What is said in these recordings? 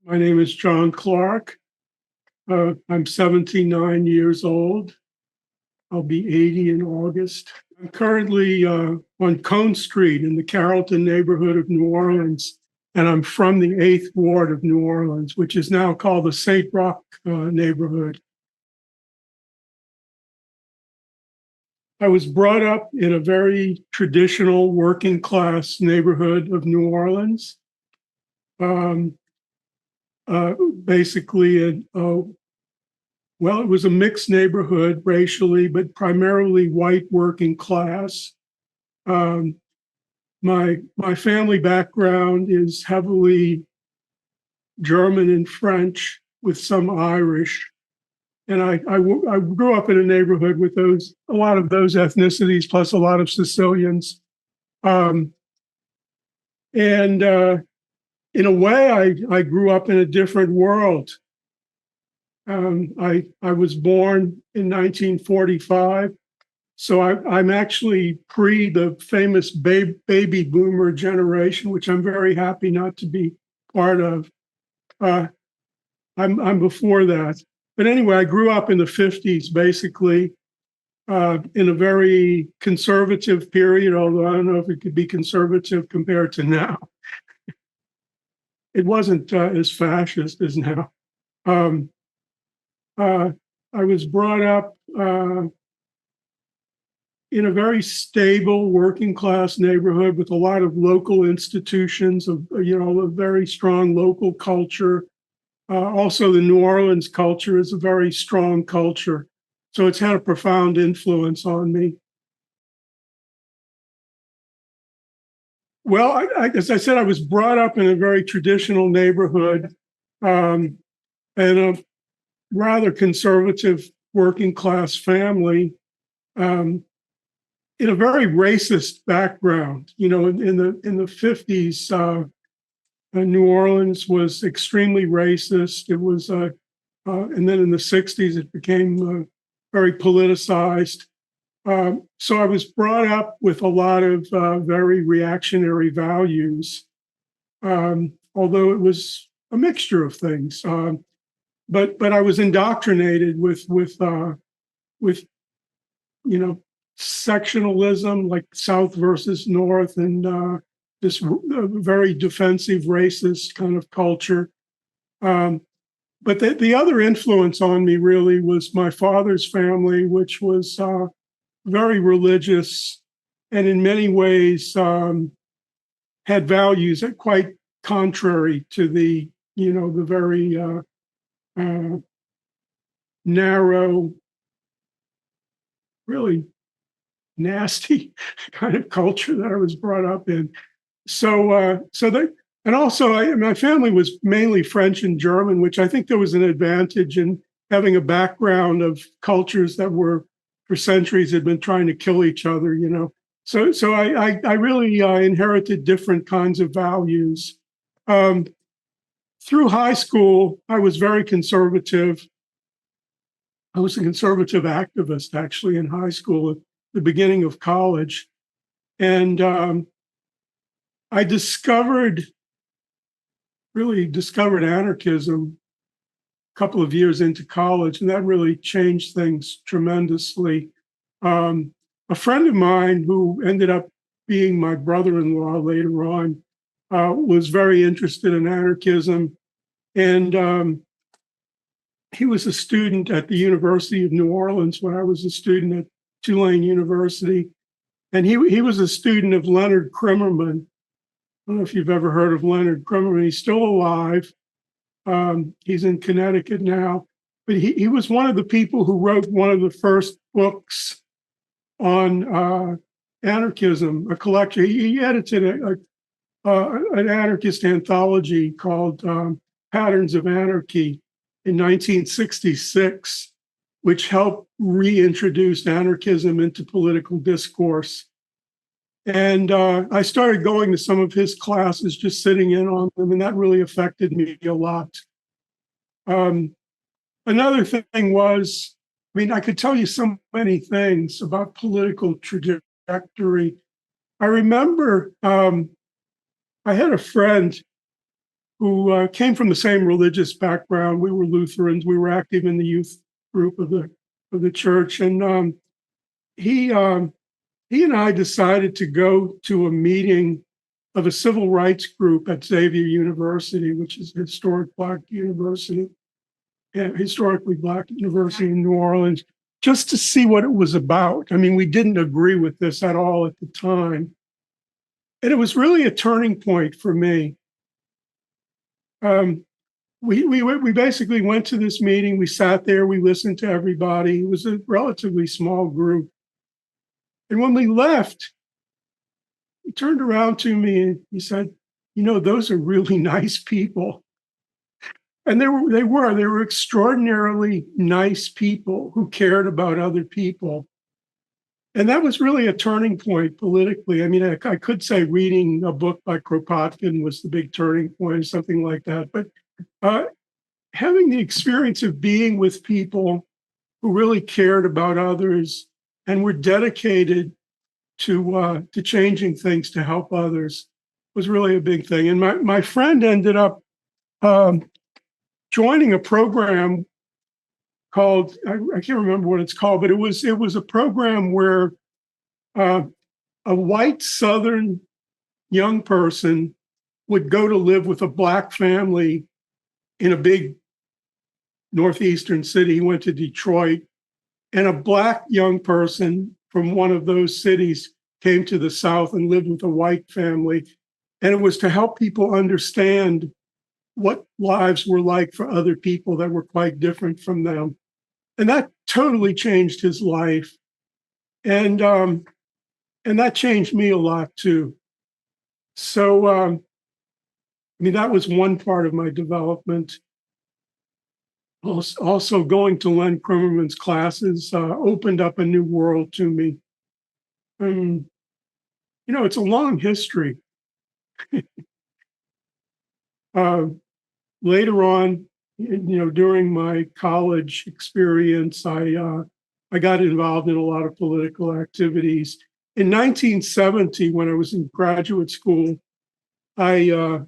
My name is John Clark. I'm 79 years old. I'll be 80 in August. I'm currently on Cone Street in the Carrollton neighborhood of New Orleans, and I'm from the 8th Ward of New Orleans, which is now called the St. Roch neighborhood. I was brought up in a very traditional working class neighborhood of New Orleans. Basically, well, it was a mixed neighborhood racially, but primarily white working class. My family background is heavily German and French with some Irish. And I grew up in a neighborhood with a lot of those ethnicities, plus a lot of Sicilians. And in a way, I grew up in a different world. I was born in 1945, so I'm actually pre the famous baby boomer generation, which I'm very happy not to be part of. I'm before that. But anyway, I grew up in the 50s, basically, in a very conservative period, although I don't know if it could be conservative compared to now. It wasn't as fascist as now. I was brought up in a very stable working class neighborhood with a lot of local institutions, a very strong local culture. Also, the New Orleans culture is a very strong culture. So it's had a profound influence on me. Well, as I said, I was brought up in a very traditional neighborhood and a rather conservative working class family in a very racist background. In the 50s, New Orleans was extremely racist. It was, and then in the 60s, it became very politicized. So I was brought up with a lot of very reactionary values, although it was a mixture of things. But I was indoctrinated with sectionalism, like South versus North, and this very defensive, racist kind of culture. But the other influence on me really was my father's family, which was very religious, and in many ways had values that quite contrary to the very narrow, really nasty kind of culture that I was brought up in. And also my family was mainly French and German, which I think there was an advantage in having a background of cultures that were for centuries had been trying to kill each other, So I really inherited different kinds of values. Through high school, I was very conservative. I was a conservative activist, actually, in high school at the beginning of college. And I really discovered anarchism a couple of years into college, and that really changed things tremendously. A friend of mine who ended up being my brother-in-law later on was very interested in anarchism, and he was a student at the University of New Orleans when I was a student at Tulane University, and he was a student of Leonard Crimmerman. I don't know if you've ever heard of Leonard Crimmerman. He's still alive. He's in Connecticut now, but he was one of the people who wrote one of the first books on anarchism, a collection. He edited an anarchist anthology called Patterns of Anarchy in 1966, which helped reintroduce anarchism into political discourse. And I started going to some of his classes, just sitting in on them, and that really affected me a lot. Another thing was, I could tell you so many things about political trajectory. I remember I had a friend who came from the same religious background. We were Lutherans. We were active in the youth group of the church, and he and I decided to go to a meeting of a civil rights group at Xavier University, which is a historically Black university in New Orleans, just to see what it was about. I mean, we didn't agree with this at all at the time. And it was really a turning point for me. We basically went to this meeting. We sat there, we listened to everybody. It was a relatively small group. And when we left, he turned around to me and he said, those are really nice people. And they were extraordinarily nice people who cared about other people. And that was really a turning point politically. I mean, I could say reading a book by Kropotkin was the big turning point, or something like that. But having the experience of being with people who really cared about others and were dedicated to changing things to help others was really a big thing. And my friend ended up joining a program called, I can't remember what it's called, but it was a program where a white Southern young person would go to live with a Black family in a big northeastern city. He went to Detroit, and a Black young person from one of those cities came to the South and lived with a white family. And it was to help people understand what lives were like for other people that were quite different from them. And that totally changed his life. And that changed me a lot too. So, I mean, that was one part of my development. Also going to Len Crimmerman's classes opened up a new world to me. It's a long history. Later on, during my college experience, I got involved in a lot of political activities. In 1970, when I was in graduate school, I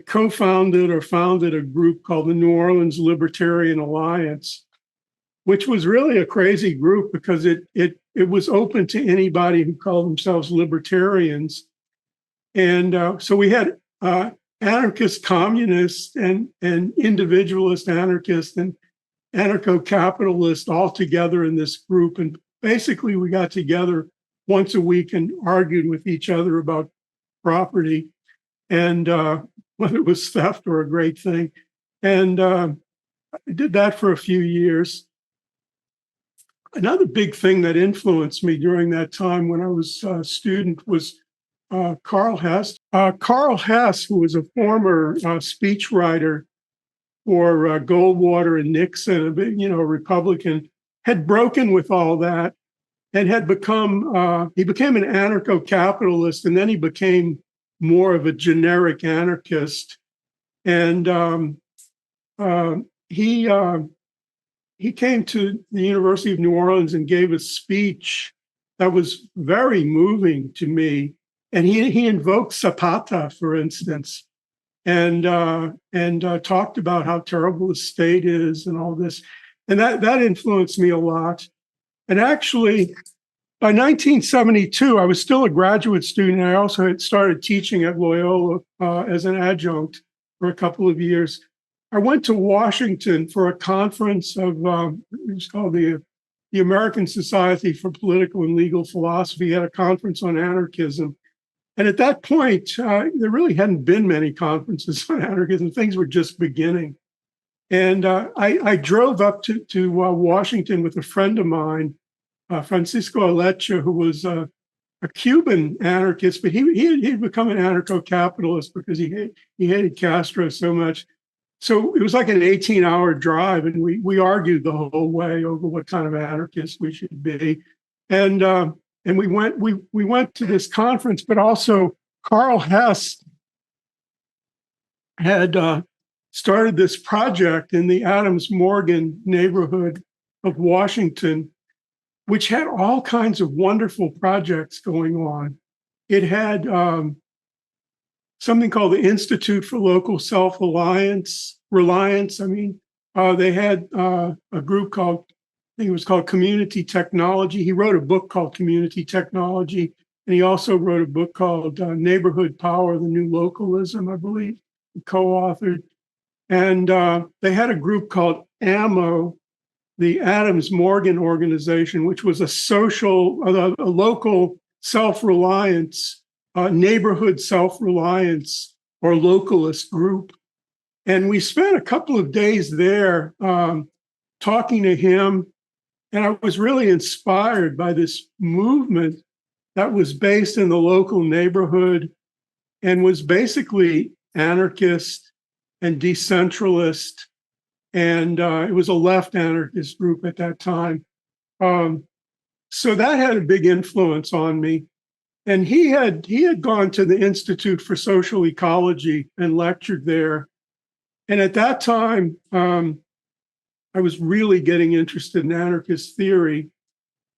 co-founded or founded a group called the New Orleans Libertarian Alliance, which was really a crazy group because it was open to anybody who called themselves libertarians. And so we had anarchist communists and individualist anarchists and anarcho-capitalists all together in this group. And basically we got together once a week and argued with each other about property and whether it was theft or a great thing. And I did that for a few years. Another big thing that influenced me during that time when I was a student was Carl Hess. Carl Hess, who was a former speechwriter for Goldwater and Nixon, a Republican, had broken with all that and had he became an anarcho-capitalist, and then he became more of a generic anarchist. And he came to the University of New Orleans and gave a speech that was very moving to me. And he invoked Zapata, for instance, and talked about how terrible the state is and all this. And that influenced me a lot. And actually, by 1972, I was still a graduate student. I also had started teaching at Loyola as an adjunct for a couple of years. I went to Washington for a conference of, it was called the American Society for Political and Legal Philosophy. Had a conference on anarchism. And at that point, there really hadn't been many conferences on anarchism. Things were just beginning. And I drove up to Washington with a friend of mine, Francisco Alecha, who was a Cuban anarchist, but he'd become an anarcho-capitalist because he hated Castro so much. So it was like an 18-hour drive, and we argued the whole way over what kind of anarchist we should be. And we went to this conference, but also Carl Hess had started this project in the Adams Morgan neighborhood of Washington, which had all kinds of wonderful projects going on. It had something called the Institute for Local Self-Reliance. They had a group called, I think it was called Community Technology. He wrote a book called Community Technology, and he also wrote a book called Neighborhood Power, the New Localism, I believe, he co-authored. And they had a group called AMO, the Adams Morgan Organization, which was a local self-reliance, neighborhood self-reliance or localist group. And we spent a couple of days there talking to him. And I was really inspired by this movement that was based in the local neighborhood and was basically anarchist and decentralist. And it was a left anarchist group at that time. So that had a big influence on me. And he had gone to the Institute for Social Ecology and lectured there. And at that time, I was really getting interested in anarchist theory.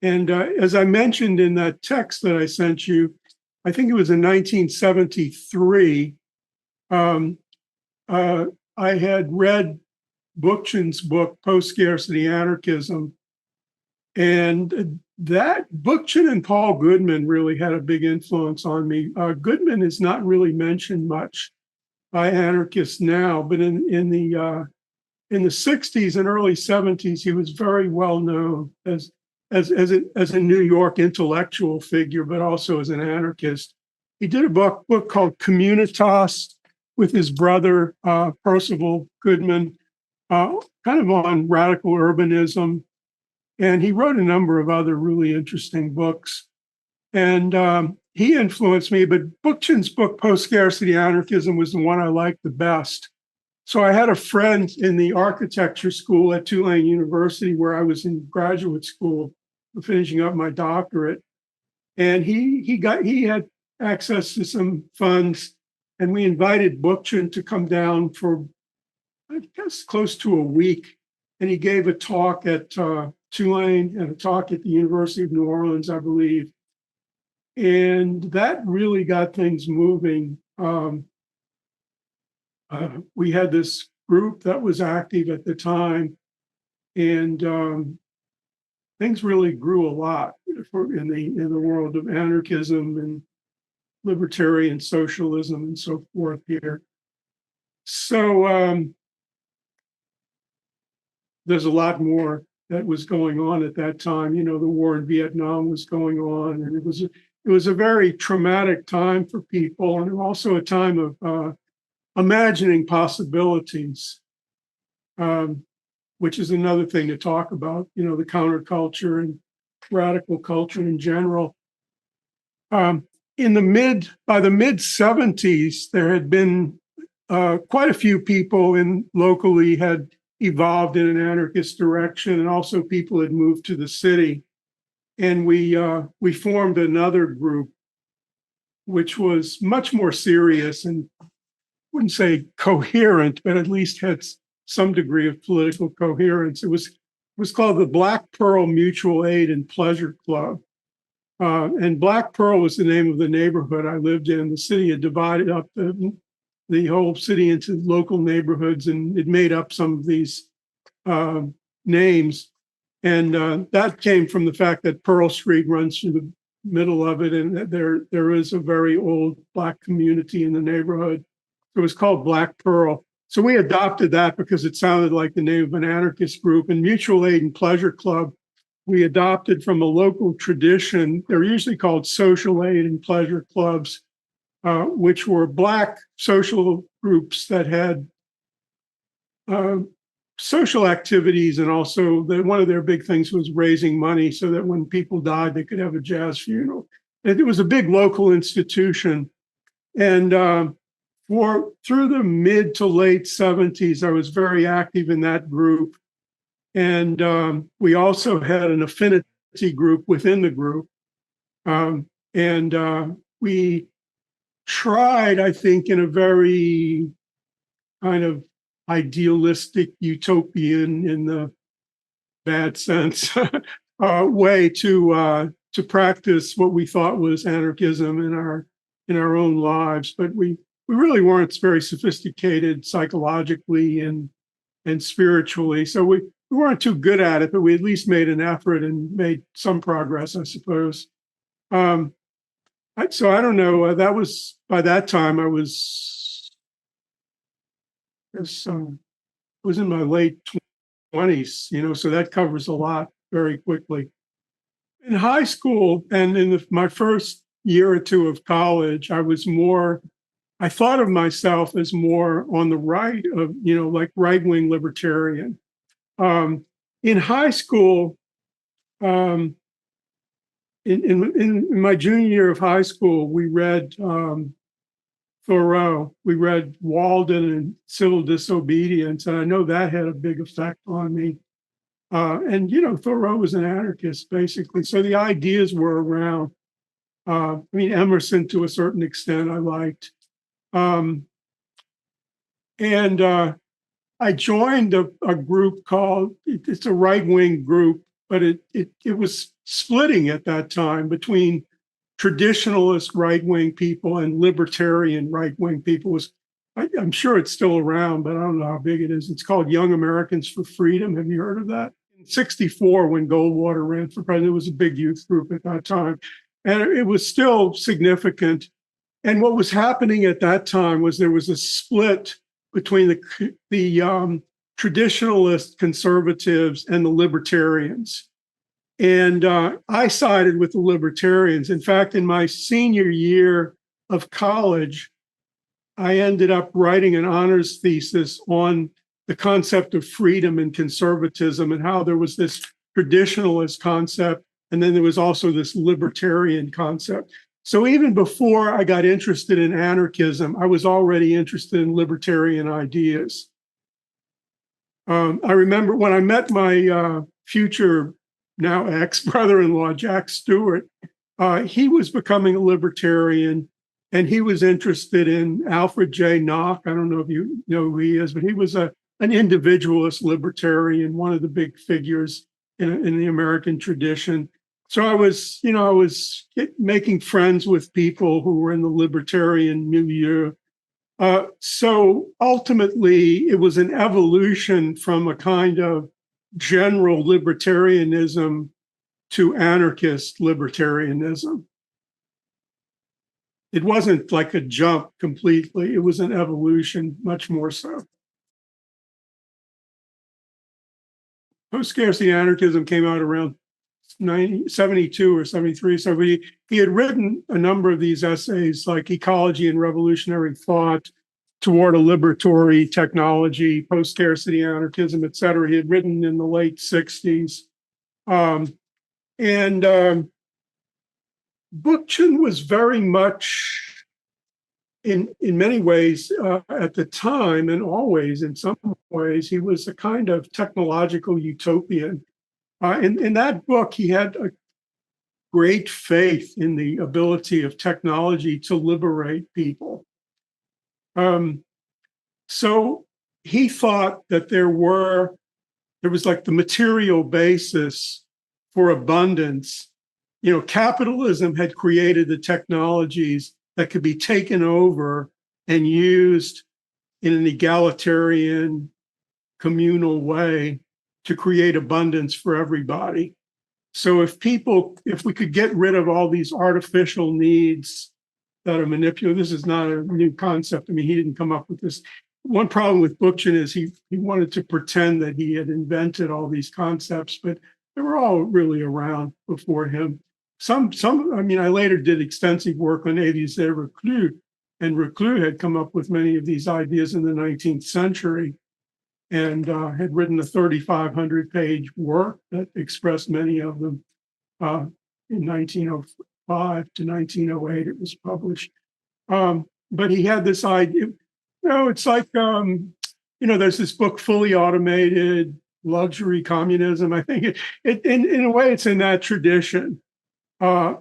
And as I mentioned in that text that I sent you, I think it was in 1973, I had read Bookchin's book, Post-Scarcity Anarchism. And that Bookchin and Paul Goodman really had a big influence on me. Goodman is not really mentioned much by anarchists now, but in the 60s and early 70s, he was very well known as a New York intellectual figure, but also as an anarchist. He did a book called Communitas with his brother, Percival Goodman, kind of on radical urbanism. And he wrote a number of other really interesting books. And he influenced me, but Bookchin's book, Post-Scarcity Anarchism, was the one I liked the best. So I had a friend in the architecture school at Tulane University where I was in graduate school, finishing up my doctorate. And he had access to some funds, and we invited Bookchin to come down for, I guess, close to a week. And he gave a talk at Tulane and a talk at the University of New Orleans, I believe. And that really got things moving. We had this group that was active at the time, and things really grew a lot in the world of anarchism and libertarian socialism and so forth here. So there's a lot more that was going on at that time. You know, the war in Vietnam was going on, and it was a very traumatic time for people, and also a time of imagining possibilities, which is another thing to talk about, you know, the counterculture and radical culture in general. By the mid 70s, there had been quite a few people locally had evolved in an anarchist direction, and also people had moved to the city. And we formed another group, which was much more serious and wouldn't say coherent, but at least had some degree of political coherence. It was called the Black Pearl Mutual Aid and Pleasure Club. And Black Pearl was the name of the neighborhood I lived in. The city had divided up the whole city into local neighborhoods, and it made up some of these names. And that came from the fact that Pearl Street runs through the middle of it, and that there is a very old Black community in the neighborhood. It was called Black Pearl. So we adopted that because it sounded like the name of an anarchist group. And Mutual Aid and Pleasure Club, we adopted from a local tradition. They're usually called social aid and pleasure clubs, which were Black social groups that had social activities. And also one of their big things was raising money so that when people died, they could have a jazz funeral. And it was a big local institution. And through the mid to late 70s, I was very active in that group. And we also had an affinity group within the group. And we tried, I think, in a very kind of idealistic, utopian, in the bad sense, way to practice what we thought was anarchism in our own lives. But we we really weren't very sophisticated psychologically and spiritually. So we weren't too good at it, but we at least made an effort and made some progress, I suppose. So I don't know. That was by that time was in my late 20s, so that covers a lot very quickly. In high school and in my first year or two of college, I thought of myself as more on the right of, like right-wing libertarian. In high school, in my junior year of high school, we read Thoreau, we read Walden and Civil Disobedience, and I know that had a big effect on me. And Thoreau was an anarchist, basically. So the ideas were around. Emerson, to a certain extent, I liked. And I joined a group called, it's a right-wing group, but it was splitting at that time between traditionalist right-wing people and libertarian right-wing people. I'm sure it's still around, but I don't know how big it is. It's called Young Americans for Freedom. Have you heard of that? In '64, when Goldwater ran for president, it was a big youth group at that time. And it was still significant. And what was happening at that time was there was a split between the traditionalist conservatives and the libertarians. And I sided with the libertarians. In fact, in my senior year of college, I ended up writing an honors thesis on the concept of freedom and conservatism and how there was this traditionalist concept, and then there was also this libertarian concept. So even before I got interested in anarchism, I was already interested in libertarian ideas. I remember when I met my future, now ex-brother-in-law, Jack Stewart, he was becoming a libertarian, and he was interested in Alfred J. Nock. I don't know if you know who he is, but he was an individualist libertarian, one of the big figures in the American tradition. So I was making friends with people who were in the libertarian milieu. So ultimately, it was an evolution from a kind of general libertarianism to anarchist libertarianism. It wasn't like a jump completely. It was an evolution, much more so. Post-scarcity anarchism came out around 72 or 73. So he had written a number of these essays like Ecology and Revolutionary Thought, Toward a Liberatory Technology, Post-Scarcity Anarchism, et cetera. He had written in the late 60s. Bookchin was very much, in many ways, at the time, and always in some ways, he was a kind of technological utopian. In that book, he had a great faith in the ability of technology to liberate people. So he thought that there was like the material basis for abundance. Capitalism had created the technologies that could be taken over and used in an egalitarian, communal way to create abundance for everybody. So if we could get rid of all these artificial needs that are manipulated, this is not a new concept. I mean, he didn't come up with this. One problem with Bookchin is he wanted to pretend that he had invented all these concepts, but they were all really around before him. I later did extensive work on Élisée Reclus, and Reclus had come up with many of these ideas in the 19th century and had written a 3,500-page work that expressed many of them. In 1905 to 1908, it was published. But he had this idea, it's like, there's this book, Fully Automated Luxury Communism. I think in a way, it's in that tradition.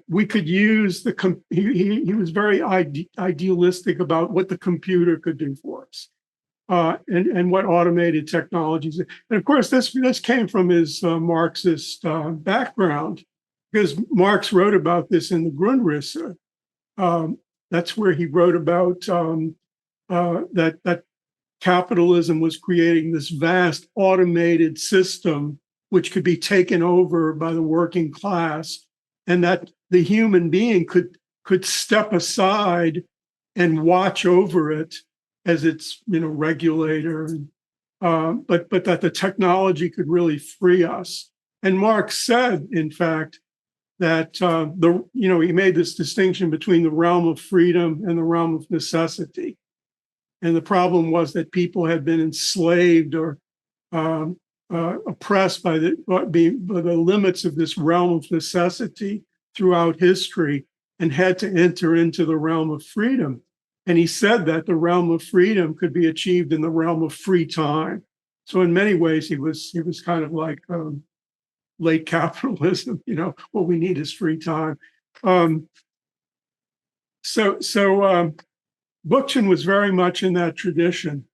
We could use he was very idealistic about what the computer could do for us, and what automated technologies. And of course, this came from his Marxist background, because Marx wrote about this in the Grundrisse. That's where he wrote about that capitalism was creating this vast automated system which could be taken over by the working class, and that the human being could step aside and watch over it as its regulator, but that the technology could really free us. And Marx said, in fact, that he made this distinction between the realm of freedom and the realm of necessity. And the problem was that people had been enslaved or oppressed by the limits of this realm of necessity throughout history, and had to enter into the realm of freedom. And he said that the realm of freedom could be achieved in the realm of free time. So in many ways, he was kind of like late capitalism. What we need is free time. So Bookchin was very much in that tradition.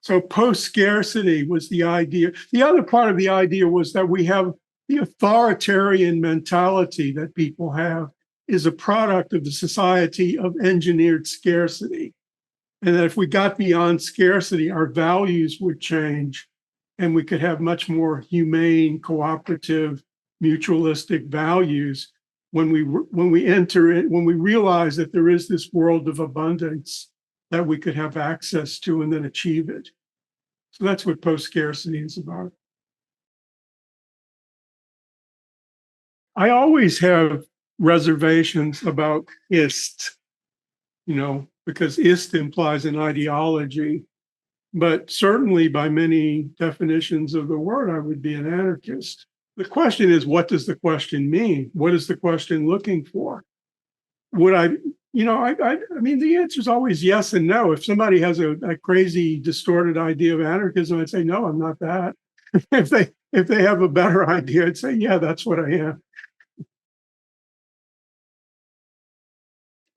So post-scarcity was the idea. The other part of the idea was that we have the authoritarian mentality that people have is a product of the society of engineered scarcity. And that if we got beyond scarcity, our values would change and we could have much more humane, cooperative, mutualistic values when we enter it, when we realize that there is this world of abundance that we could have access to and then achieve it. So that's what post-scarcity is about. I always have reservations about ist, because ist implies an ideology, but certainly by many definitions of the word, I would be an anarchist. The question is, what does the question mean? What is the question looking for? Would I mean, the answer is always yes and no. If somebody has a crazy, distorted idea of anarchism, I'd say, no, I'm not that. If they have a better idea, I'd say, yeah, that's what I am.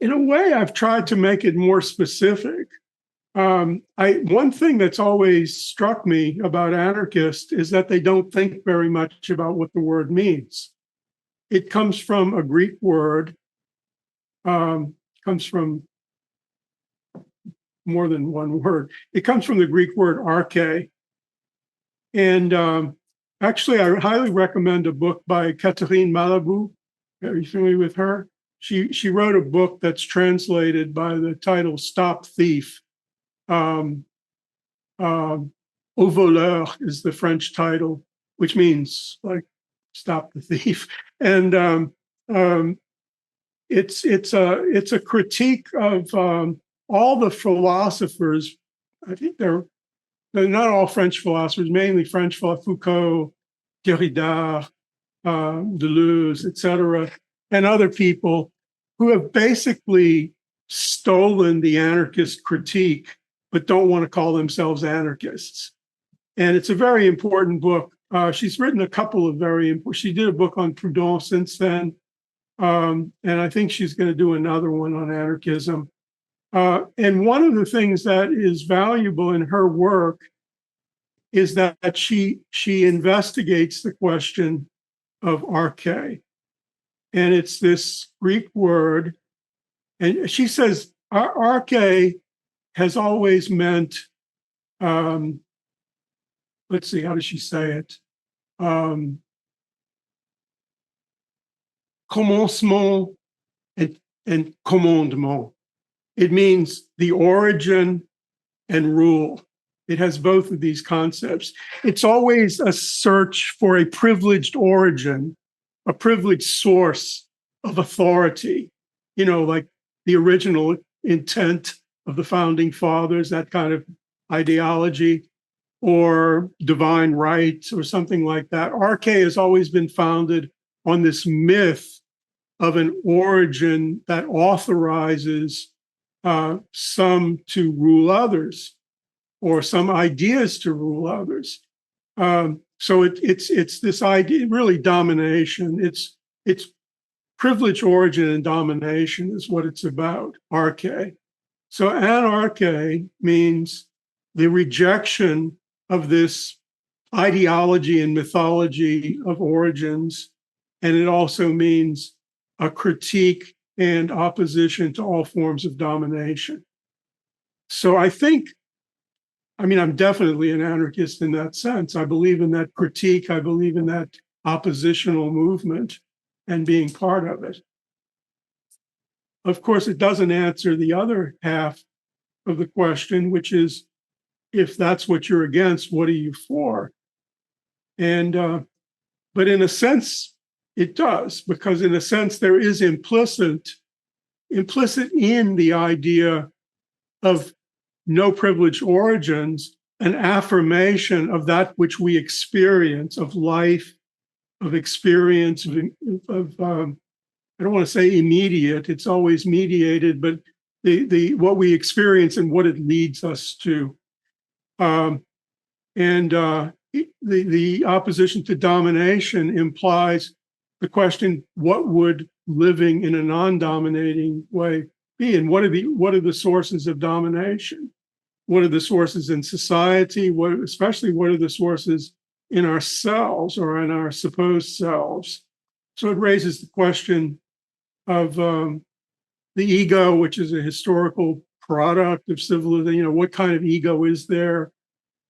In a way, I've tried to make it more specific. One thing that's always struck me about anarchists is that they don't think very much about what the word means. It comes from a Greek word, comes from more than one word. It comes from the Greek word arche. And actually, I highly recommend a book by Catherine Malabou. Are you familiar with her? She wrote a book that's translated by the title Stop Thief. Au voleur is the French title, which means like stop the thief. And it's a critique of all the philosophers. I think they're not all French philosophers, mainly French philosophers, Foucault, Derrida, Deleuze, etc., and other people who have basically stolen the anarchist critique, but don't want to call themselves anarchists. And it's a very important book. She's written a couple of she did a book on Proudhon since then. And I think she's going to do another one on anarchism. And one of the things that is valuable in her work is that she investigates the question of arche. And it's this Greek word. And she says arche has always meant, let's see, how does she say it? Commencement and commandement. It means the origin and rule. It has both of these concepts. It's always a search for a privileged origin, a privileged source of authority, like the original intent of the founding fathers, that kind of ideology, or divine rights or something like that. Arche has always been founded on this myth of an origin that authorizes some to rule others, or some ideas to rule others. So it's this idea, really domination. It's privilege, origin, and domination is what it's about, arche. So anarche means the rejection of this ideology and mythology of origins, and it also means a critique and opposition to all forms of domination. So I'm definitely an anarchist in that sense. I believe in that critique. I believe in that oppositional movement and being part of it. Of course, it doesn't answer the other half of the question, which is, if that's what you're against, what are you for? And but in a sense, it does, because in a sense, there is implicit in the idea of no privileged origins, an affirmation of that which we experience, of life, of experience, of I don't want to say immediate, it's always mediated, but the what we experience and what it leads us to. The opposition to domination implies the question, what would living in a non-dominating way be? And what are the sources of domination? What are the sources in society? Especially what are the sources in ourselves or in our supposed selves? So it raises the question of the ego, which is a historical product of civilization. What kind of ego is there?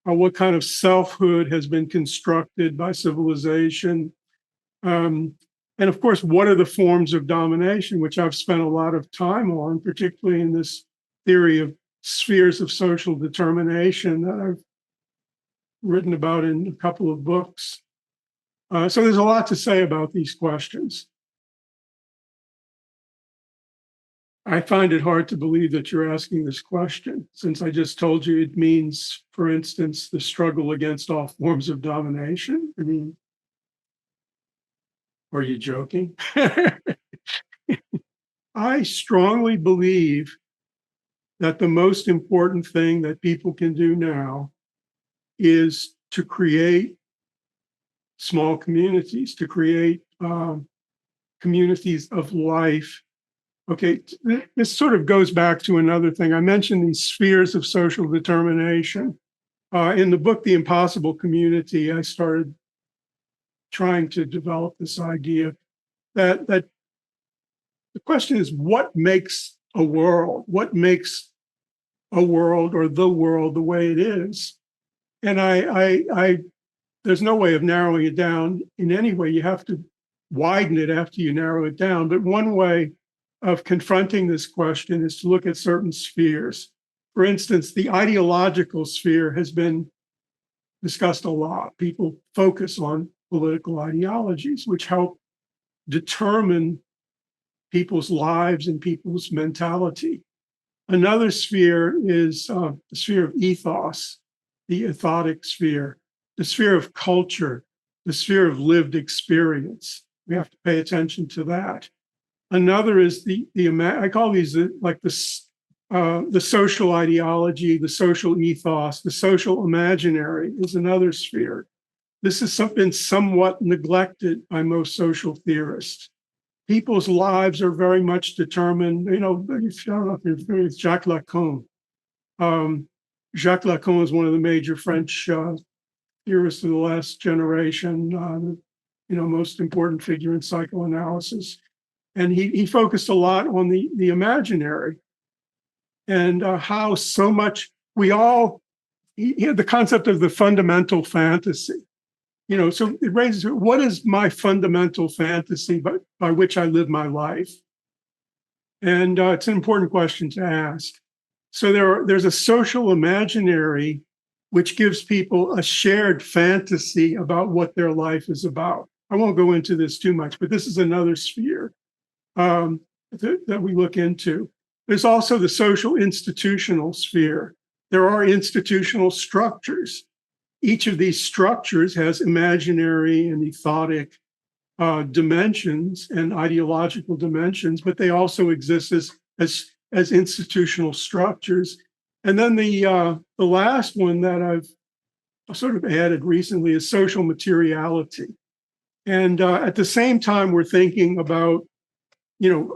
Or what kind of selfhood has been constructed by civilization? And of course, what are the forms of domination, which I've spent a lot of time on, particularly in this theory of spheres of social determination that I've written about in a couple of books. So there's a lot to say about these questions. I find it hard to believe that you're asking this question, since I just told you it means, for instance, the struggle against all forms of domination. I mean, are you joking? I strongly believe that the most important thing that people can do now is to create small communities, to create communities of life. Okay, this sort of goes back to another thing. I mentioned these spheres of social determination. In the book, The Impossible Community, I started trying to develop this idea that the question is, what makes a world? What makes a world or the world the way it is? And there's no way of narrowing it down in any way. You have to widen it after you narrow it down. But one way of confronting this question is to look at certain spheres. For instance, the ideological sphere has been discussed a lot. People focus on political ideologies, which help determine people's lives and people's mentality. Another sphere is the sphere of ethos, the ethotic sphere, the sphere of culture, the sphere of lived experience. We have to pay attention to that. Another is I call these like the social ideology, the social ethos, the social imaginary is another sphere. This has been somewhat neglected by most social theorists. People's lives are very much determined, I don't know if you're familiar with Jacques Lacan. Jacques Lacan is one of the major French theorists of the last generation, most important figure in psychoanalysis. And he focused a lot on the imaginary and how so much he had the concept of the fundamental fantasy. So it raises, what is my fundamental fantasy by which I live my life? And it's an important question to ask. So there's a social imaginary which gives people a shared fantasy about what their life is about. I won't go into this too much, but this is another sphere that we look into. There's also the social institutional sphere. There are institutional structures. Each of these structures has imaginary and ethotic dimensions and ideological dimensions, but they also exist as institutional structures. And then the last one that I've sort of added recently is social materiality. And at the same time, we're thinking about,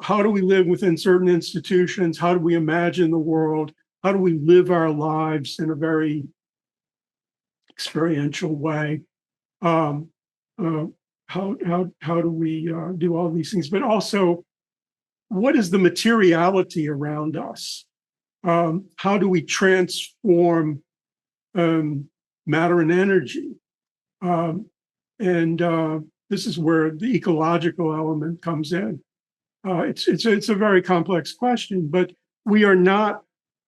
how do we live within certain institutions? How do we imagine the world? How do we live our lives in a very experiential way? How do we do all these things? But also, what is the materiality around us? How do we transform matter and energy? And this is where the ecological element comes in. It's a very complex question, but we are not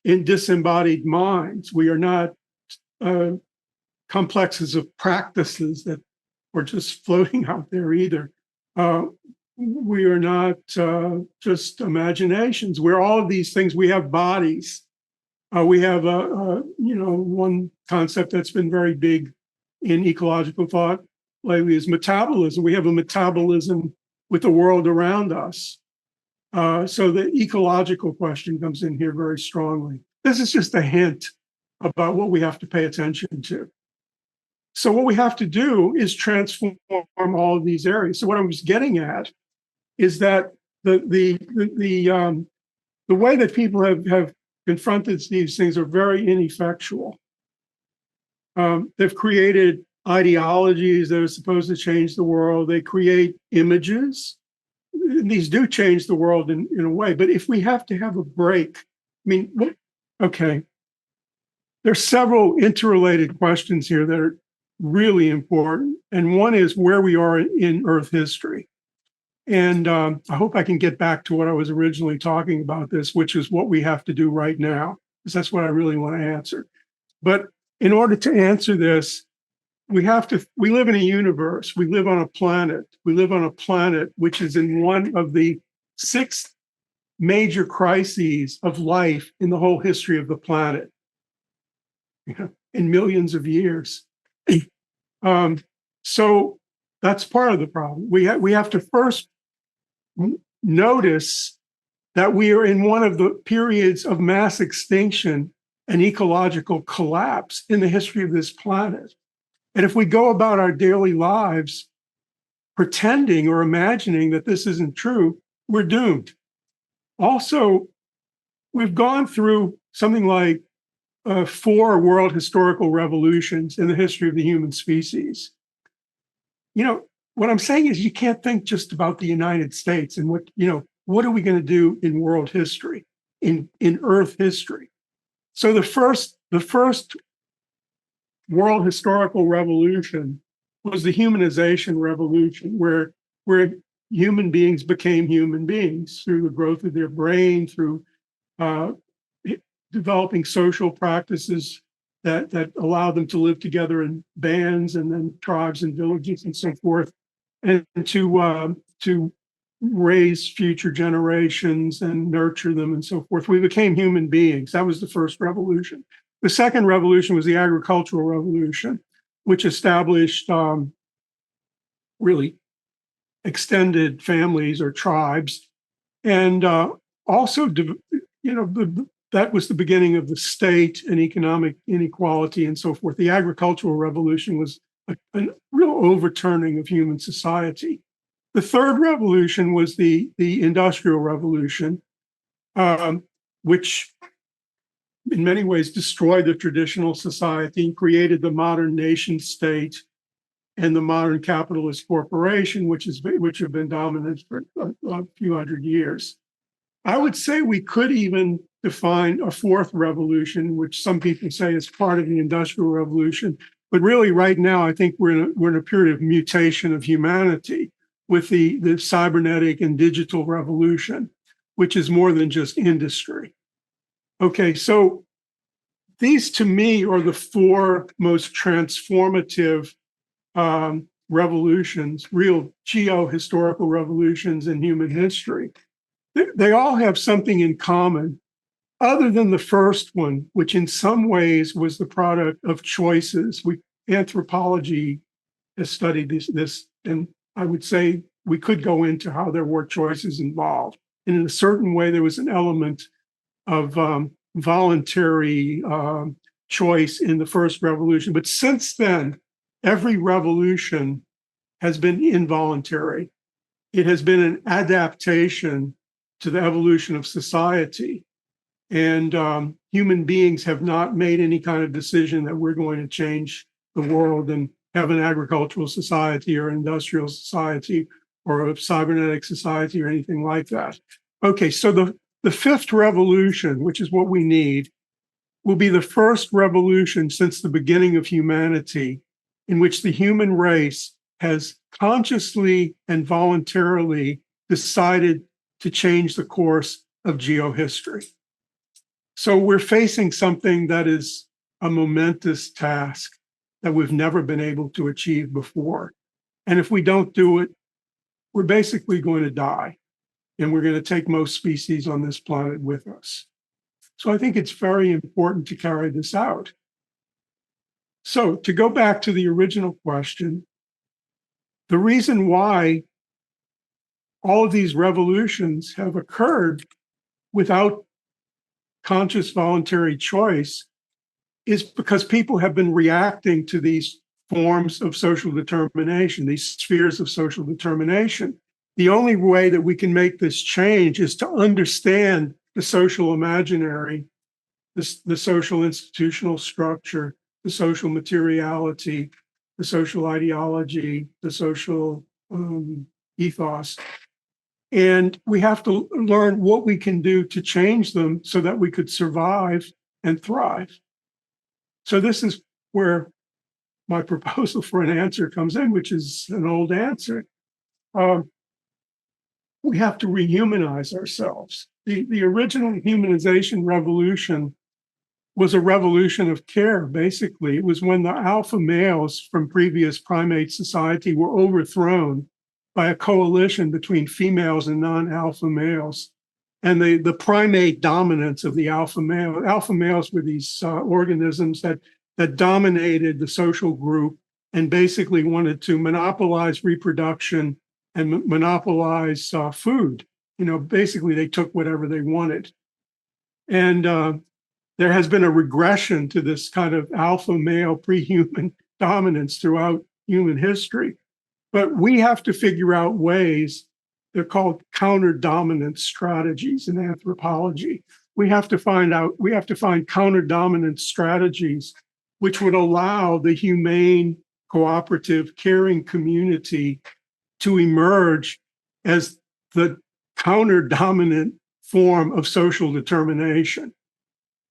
in disembodied minds. We are not complexes of practices that are just floating out there either. We are not just imaginations. We're all of these things. We have bodies. We have one concept that's been very big in ecological thought lately is metabolism. We have a metabolism with the world around us. So the ecological question comes in here very strongly. This is just a hint about what we have to pay attention to. So what we have to do is transform all of these areas. So what I was getting at is that the way that people have confronted these things are very ineffectual. They've created ideologies that are supposed to change the world. They create images. These do change the world in a way, but if we have to have a break, okay, there's several interrelated questions here that are really important. And one is where we are in Earth history. And I hope I can get back to what I was originally talking about this, which is what we have to do right now, because that's what I really want to answer. But in order to answer this, we live in a universe. We live on a planet. We live on a planet which is in one of the 6 major crises of life in the whole history of the planet, in millions of years. So that's part of the problem. We have to first notice that we are in one of the periods of mass extinction and ecological collapse in the history of this planet. And if we go about our daily lives pretending or imagining that this isn't true, we're doomed. Also, we've gone through something like 4 world historical revolutions in the history of the human species. What I'm saying is you can't think just about the United States and what are we going to do in world history, in Earth history? So the first world historical revolution was the humanization revolution, where human beings became human beings through the growth of their brain, through developing social practices that allow them to live together in bands and then tribes and villages and so forth, and to raise future generations and nurture them and so forth. We became human beings. That was the first revolution. The second revolution was the agricultural revolution, which established really extended families or tribes, and also, that was the beginning of the state and economic inequality and so forth. The agricultural revolution was a real overturning of human society. The third revolution was the industrial revolution, which in many ways destroyed the traditional society and created the modern nation state and the modern capitalist corporation, which have been dominant for a few hundred years. I would say we could even define a fourth revolution, which some people say is part of the Industrial Revolution. But really, right now, I think we're in a period of mutation of humanity with the cybernetic and digital revolution, which is more than just industry. Okay, so these to me are the 4 most transformative revolutions, real geo-historical revolutions in human history. They all have something in common, other than the first one, which in some ways was the product of choices. Anthropology has studied this, and I would say we could go into how there were choices involved. And in a certain way, there was an element of voluntary choice in the first revolution. But since then, every revolution has been involuntary. It has been an adaptation to the evolution of society. And human beings have not made any kind of decision that we're going to change the world and have an agricultural society or industrial society or a cybernetic society or anything like that. Okay, so the fifth revolution, which is what we need, will be the first revolution since the beginning of humanity in which the human race has consciously and voluntarily decided to change the course of geohistory. So we're facing something that is a momentous task that we've never been able to achieve before. And if we don't do it, we're basically going to die. And we're going to take most species on this planet with us. So I think it's very important to carry this out. So to go back to the original question, the reason why all of these revolutions have occurred without conscious voluntary choice is because people have been reacting to these forms of social determination, these spheres of social determination. The only way that we can make this change is to understand the social imaginary, the social institutional structure, the social materiality, the social ideology, the social ethos. And we have to learn what we can do to change them so that we could survive and thrive. So this is where my proposal for an answer comes in, which is an old answer. We have to rehumanize ourselves. The original humanization revolution was a revolution of care, basically. It was when the alpha males from previous primate society were overthrown by a coalition between females and non-alpha males. And the primate dominance of the alpha male. Alpha males were these organisms that dominated the social group and basically wanted to monopolize reproduction and monopolize food. You know, basically they took whatever they wanted. And there has been a regression to this kind of alpha male pre-human dominance throughout human history. But we have to figure out ways, they're called counter-dominant strategies in anthropology. We have to find counter-dominant strategies which would allow the humane, cooperative, caring community to emerge as the counter-dominant form of social determination.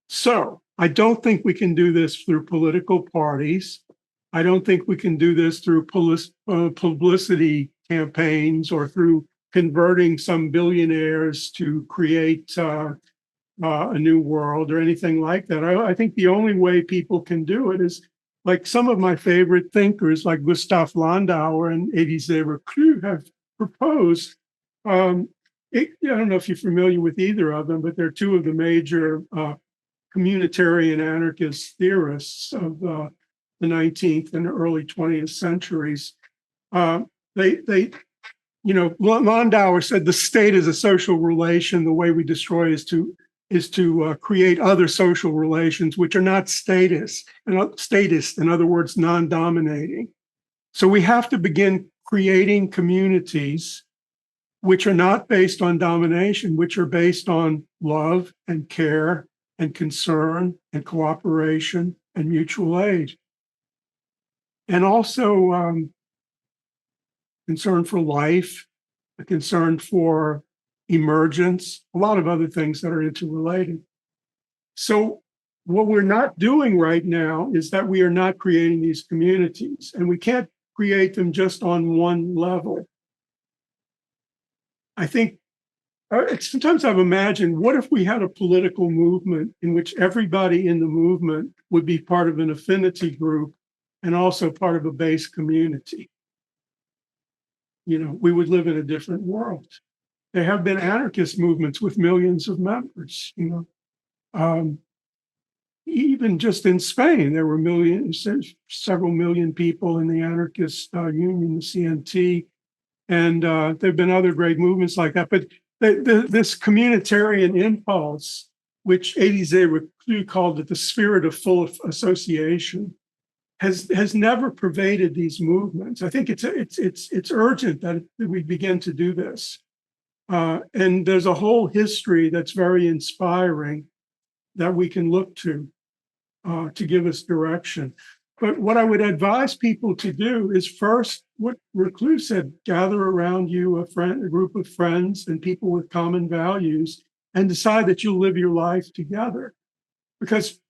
So I don't think we can do this through political parties. I don't think we can do this through publicity campaigns or through converting some billionaires to create a new world or anything like that. I think the only way people can do it is like some of my favorite thinkers like Gustav Landauer and Élisée Reclus have proposed. I don't know if you're familiar with either of them, but they're two of the major communitarian anarchist theorists of the 19th and early 20th centuries. Landauer said the state is a social relation. The way we destroy is to create other social relations which are not statist, in other words, non-dominating. So we have to begin creating communities which are not based on domination, which are based on love and care and concern and cooperation and mutual aid. And also concern for life, a concern for emergence, a lot of other things that are interrelated. So what we're not doing right now is that we are not creating these communities, and we can't create them just on one level. I think sometimes I've imagined, what if we had a political movement in which everybody in the movement would be part of an affinity group and also part of a base community? You know, we would live in a different world. There have been anarchist movements with millions of members, you know. Even just in Spain, there were several million people in the anarchist union, the CNT, and there have been other great movements like that. But this communitarian impulse, which Élisée Reclus called it the spirit of full association, has never pervaded these movements. I think it's urgent that we begin to do this. And there's a whole history that's very inspiring that we can look to give us direction. But what I would advise people to do is first, what Reclus said, gather around you a group of friends and people with common values and decide that you'll live your life together. Because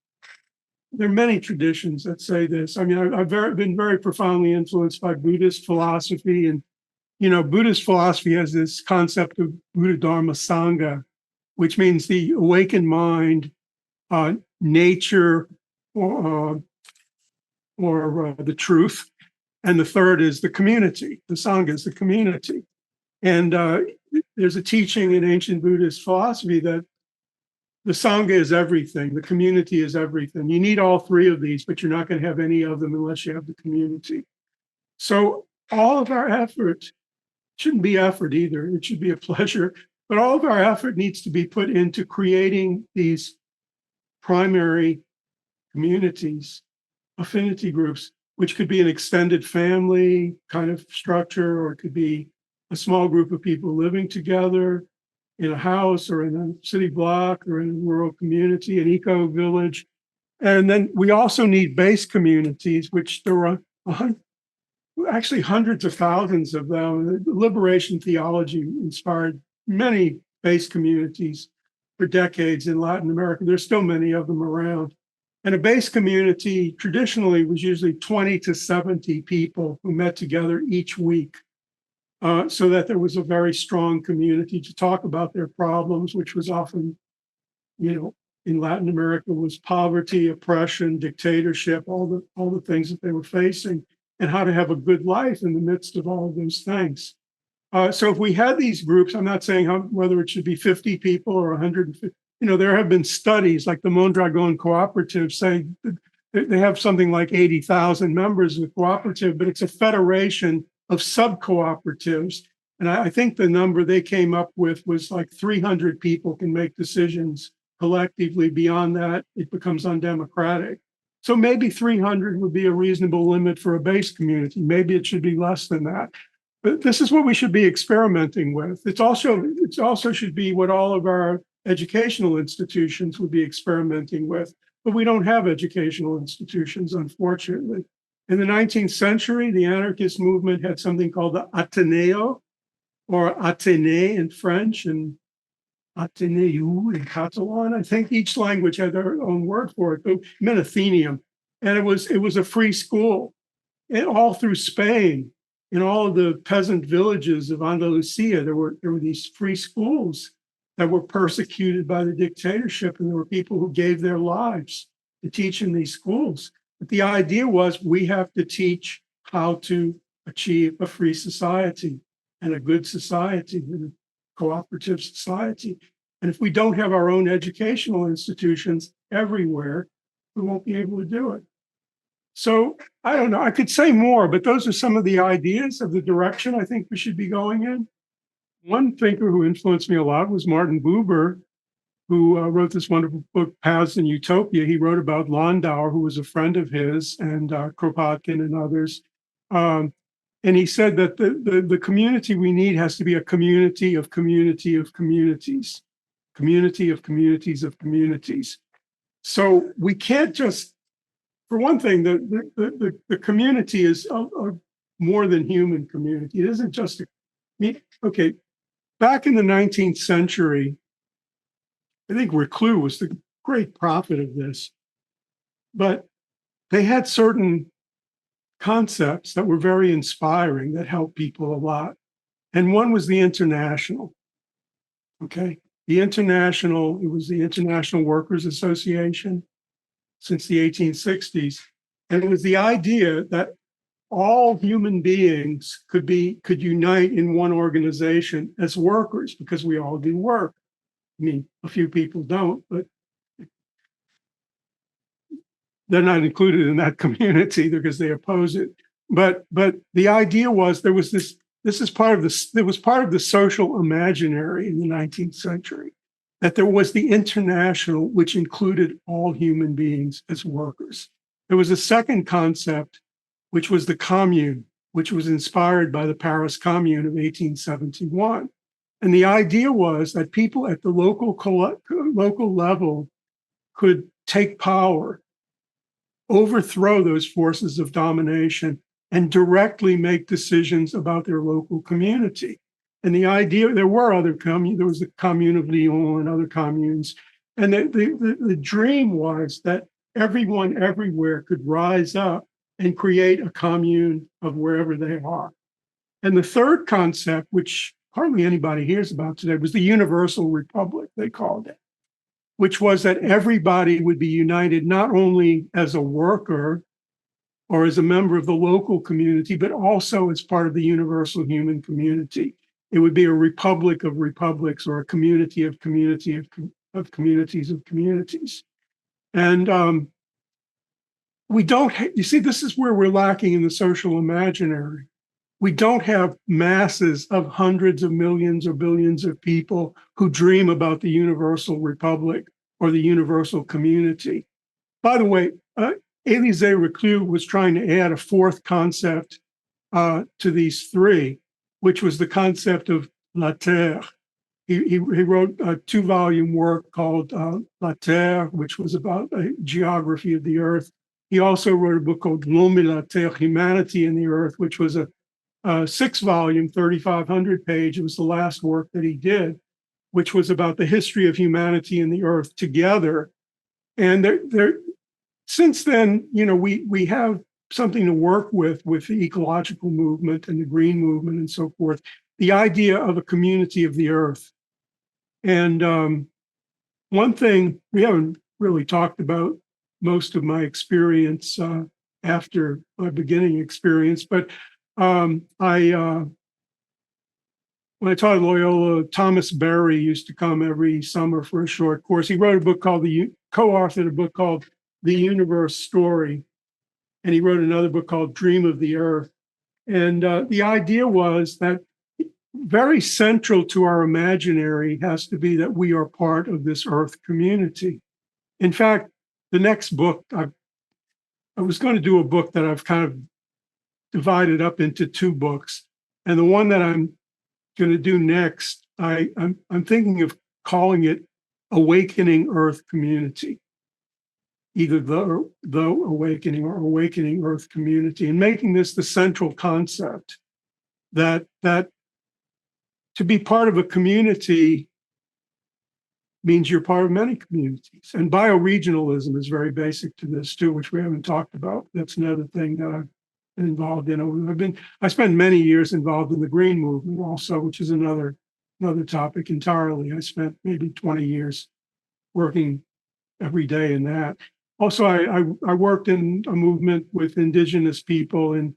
there are many traditions that say this. I mean, I've been very profoundly influenced by Buddhist philosophy. And, Buddhist philosophy has this concept of Buddha Dharma Sangha, which means the awakened mind, nature, or the truth. And the third is the community. The Sangha is the community. And there's a teaching in ancient Buddhist philosophy that the Sangha is everything. The community is everything. You need all three of these, but you're not going to have any of them unless you have the community. So all of our effort shouldn't be effort either. It should be a pleasure. But all of our effort needs to be put into creating these primary communities, affinity groups, which could be an extended family kind of structure, or it could be a small group of people living together in a house or in a city block or in a rural community, an eco village. And then we also need base communities, which there are actually hundreds of thousands of them. Liberation theology inspired many base communities for decades in Latin America. There's still many of them around. And a base community traditionally was usually 20 to 70 people who met together each week, so that there was a very strong community to talk about their problems, which was often, in Latin America was poverty, oppression, dictatorship, all the things that they were facing, and how to have a good life in the midst of all of those things. So if we had these groups, I'm not saying whether it should be 50 people or 150. There have been studies like the Mondragon Cooperative saying they have something like 80,000 members of the cooperative, but it's a federation of sub-cooperatives. And I think the number they came up with was like 300 people can make decisions collectively. Beyond that, it becomes undemocratic. So maybe 300 would be a reasonable limit for a base community. Maybe it should be less than that. But this is what we should be experimenting with. It also should be what all of our educational institutions would be experimenting with. But we don't have educational institutions, unfortunately. In the 19th century, the anarchist movement had something called the Ateneo, or Athénée in French, and Ateneu in Catalan. I think each language had their own word for it. It meant Athenaeum. And it was a free school. And all through Spain, in all of the peasant villages of Andalusia, there were these free schools that were persecuted by the dictatorship, and there were people who gave their lives to teach in these schools. But the idea was we have to teach how to achieve a free society and a good society and a cooperative society. And if we don't have our own educational institutions everywhere, we won't be able to do it. So I don't know, I could say more, but those are some of the ideas of the direction I think we should be going in. One thinker who influenced me a lot was Martin Buber, who wrote this wonderful book, Paths in Utopia. He wrote about Landauer, who was a friend of his, and Kropotkin and others. And he said that the community we need has to be a community of community of communities, community of communities of communities. So we can't just, for one thing, the community is a more than human community. It isn't just okay. Back in the 19th century, I think Reclus was the great prophet of this, but they had certain concepts that were very inspiring that helped people a lot. And one was the International. Okay. It was the International Workers Association since the 1860s. And it was the idea that all human beings could unite in one organization as workers, because we all do work. I mean, a few people don't, but they're not included in that community because they oppose it. But the idea was there was part of the social imaginary in the 19th century, that there was the International, which included all human beings as workers. There was a second concept, which was the Commune, which was inspired by the Paris Commune of 1871. And the idea was that people at the local level could take power, overthrow those forces of domination, and directly make decisions about their local community. And the idea, there were other there was the Commune of Lyon and other communes. And the dream was that everyone everywhere could rise up and create a commune of wherever they are. And the third concept, which hardly anybody hears about today, was the Universal Republic, they called it, which was that everybody would be united not only as a worker or as a member of the local community, but also as part of the universal human community. It would be a republic of republics, or a community of communities of communities. And we don't, you see, this is where we're lacking in the social imaginary. We don't have masses of hundreds of millions or billions of people who dream about the universal republic or the universal community. By the way, Élisée Reclus was trying to add a fourth concept to these three, which was the concept of la terre. He wrote a 2-volume work called La Terre, which was about a geography of the earth. He also wrote a book called L'Homme et la Terre, Humanity and the Earth, which was a 6-volume, 3,500 page. It was the last work that he did, which was about the history of humanity and the earth together. And since then, we have something to work with the ecological movement and the green movement and so forth, the idea of a community of the earth. And one thing we haven't really talked about, most of my experience after my beginning experience, but when I taught at Loyola, Thomas Berry used to come every summer for a short course. He wrote a book called co-authored a book called The Universe Story. And he wrote another book called Dream of the Earth. And the idea was that very central to our imaginary has to be that we are part of this earth community. In fact, the next book, I was going to do a book that I've kind of divided up into 2 books. And the one that I'm going to do next, I'm thinking of calling it Awakening Earth Community, either the awakening or Awakening Earth Community, and making this the central concept that to be part of a community means you're part of many communities. And bioregionalism is very basic to this too, which we haven't talked about. That's another thing that I've been involved in. I spent many years involved in the green movement also, which is another topic entirely. I spent maybe 20 years working every day in that. Also, I worked in a movement with indigenous people in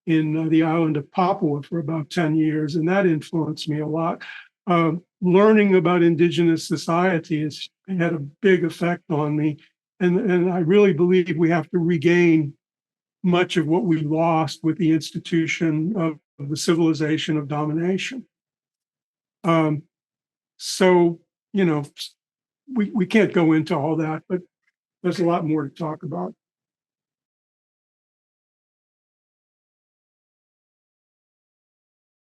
the island of Papua for about 10 years, and that influenced me a lot. Learning about indigenous society has had a big effect on me, and I really believe we have to regain much of what we lost with the institution of the civilization of domination. So, we can't go into all that, but there's a lot more to talk about.